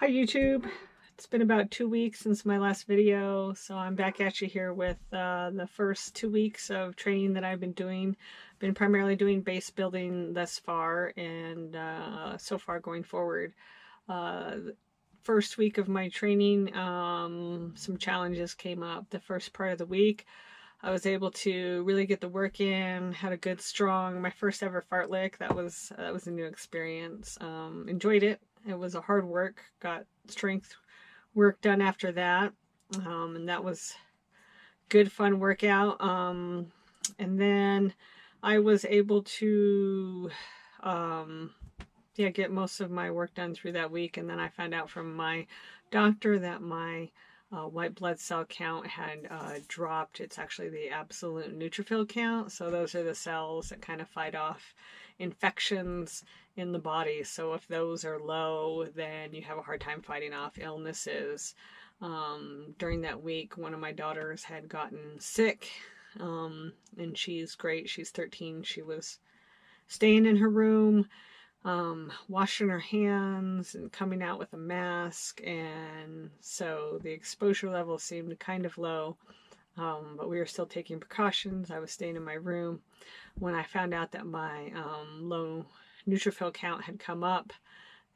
Hi YouTube. It's been about 2 weeks since my last video, so I'm back at you here with the first 2 weeks of training that I've been doing. Been primarily doing base building thus far, and so far going forward. The first week of my training, some challenges came up. The first part of the week, I was able to really get the work in, had a good strong, my first ever fartlek. That was a new experience. Enjoyed it. It was a hard work, got strength work done after that. And that was good, fun workout. And then I was able to, get most of my work done through that week. And then I found out from my doctor that my white blood cell count had dropped. It's actually the absolute neutrophil count. So those are the cells that kind of fight off infections in the body. So if those are low, then you have a hard time fighting off illnesses. During that week, one of my daughters had gotten sick, and she's great. She's 13. She was staying in her room, washing her hands and coming out with a mask, and so the exposure level seemed kind of low, but we were still taking precautions. I was staying in my room when I found out that my low neutrophil count had come up,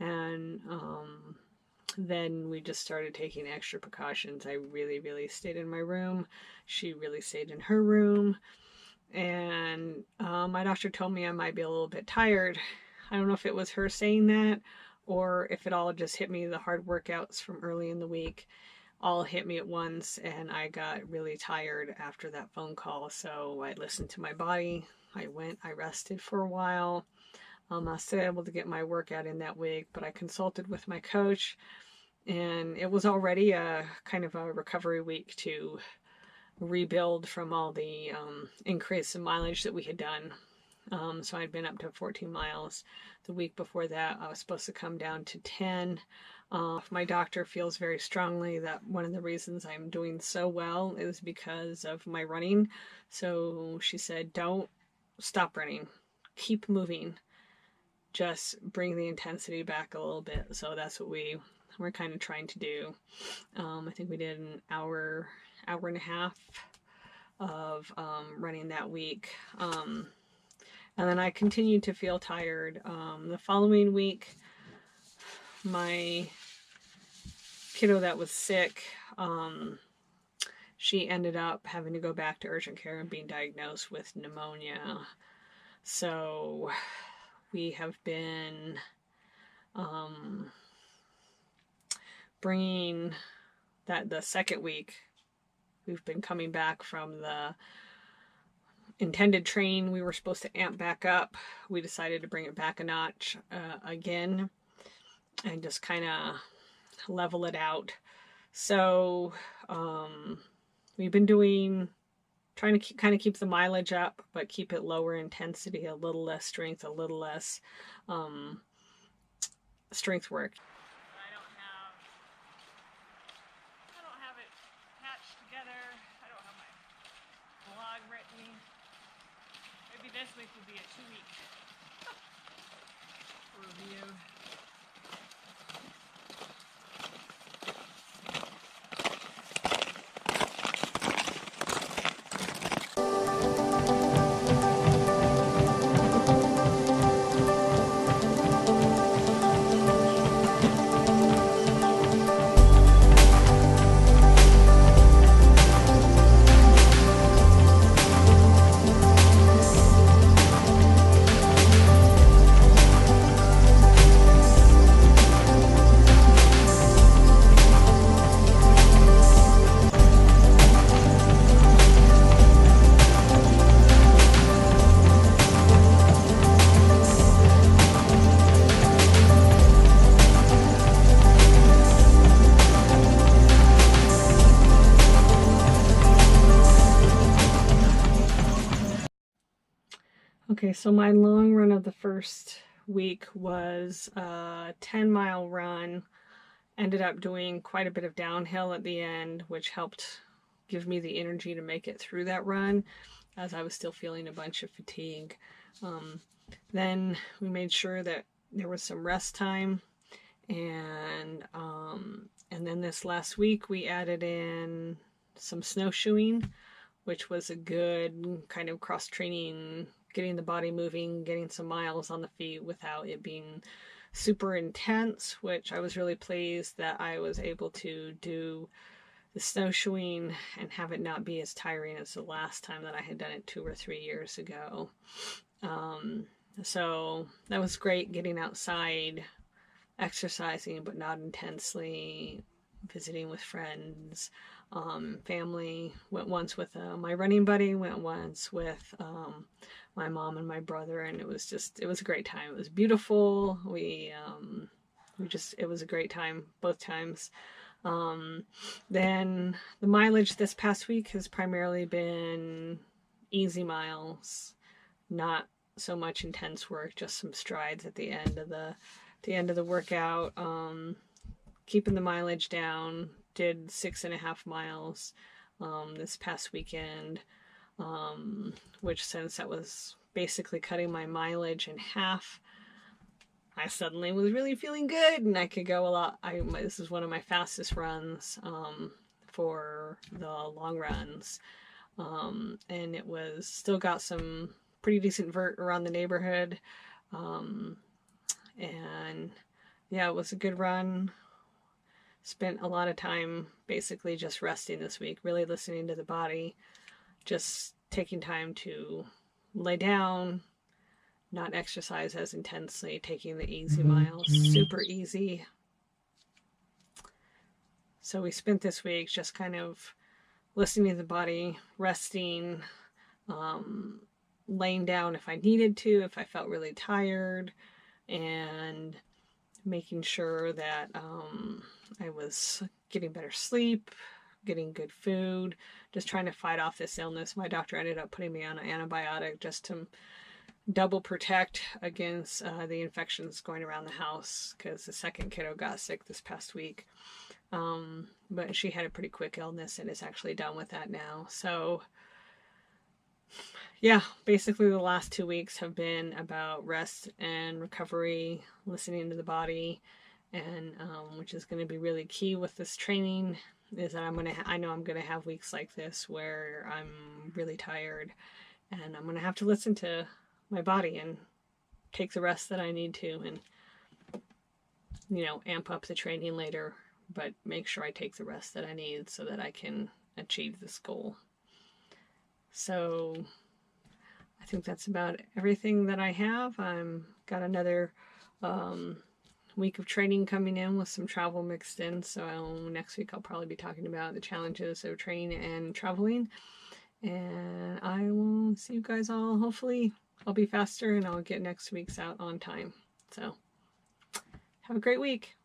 and then we just started taking extra precautions. I really stayed in my room. She really stayed in her room, and my doctor told me I might be a little bit tired. I don't know if it was her saying that or if it all just hit me, the hard workouts from early in the week all hit me at once, and I got really tired after that phone call. So I listened to my body. I rested for a while. I was still able to get my workout in that week, but I consulted with my coach, and it was already a kind of a recovery week to rebuild from all the increase in mileage that we had done. So I'd been up to 14 miles. The week before that, I was supposed to come down to 10. My doctor feels very strongly that one of the reasons I'm doing so well is because of my running. So she said, don't stop running. Keep moving. Just bring the intensity back a little bit. So that's what we're kind of trying to do. I think we did an hour and a half of running that week. And then I continued to feel tired. The following week, my kiddo that was sick, she ended up having to go back to urgent care and being diagnosed with pneumonia. So we have been bringing that the second week, we've been coming back from the intended train. We were supposed to amp back up. We decided to bring it back a notch again and just kind of level it out. So we've been trying to kind of keep the mileage up, but keep it lower intensity, a little less strength, a little less strength work. I don't have it patched together. I don't have my blog written. Maybe this week will be a 2-week review. Okay, so my long run of the first week was a 10-mile run. Ended up doing quite a bit of downhill at the end, which helped give me the energy to make it through that run, as I was still feeling a bunch of fatigue. Then we made sure that there was some rest time And then this last week we added in some snowshoeing, which was a good kind of cross training, getting the body moving, getting some miles on the feet without it being super intense, which I was really pleased that I was able to do the snowshoeing and have it not be as tiring as the last time that I had done it 2 or 3 years ago. So that was great, getting outside, exercising, but not intensely, visiting with friends, family. Went once with my running buddy, went once with my mom and my brother, and it was a great time. It was beautiful. It was a great time both times. Then the mileage this past week has primarily been easy miles, not so much intense work, just some strides at the end of the workout. Keeping the mileage down. Did 6.5 miles this past weekend, which, since that was basically cutting my mileage in half, I suddenly was really feeling good, and I could go a lot. This is one of my fastest runs for the long runs, and it was still got some pretty decent vert around the neighborhood, and yeah, it was a good run. Spent a lot of time basically just resting this week, really listening to the body, just taking time to lay down, not exercise as intensely, taking the easy miles, super easy. So we spent this week just kind of listening to the body, resting, laying down if I needed to, if I felt really tired, and making sure that I was getting better sleep, getting good food, just trying to fight off this illness. My doctor ended up putting me on an antibiotic just to double protect against the infections going around the house, because the second kiddo got sick this past week. But she had a pretty quick illness and is actually done with that now. So yeah, basically the last 2 weeks have been about rest and recovery, listening to the body, and which is going to be really key with this training, is that I know I'm going to have weeks like this where I'm really tired, and I'm going to have to listen to my body and take the rest that I need to, and amp up the training later, but make sure I take the rest that I need so that I can achieve this goal. So I think that's about everything that I have. I'm got another week of training coming in with some travel mixed in. So next week I'll probably be talking about the challenges of training and traveling. And I will see you guys all. Hopefully I'll be faster and I'll get next week's out on time. So have a great week.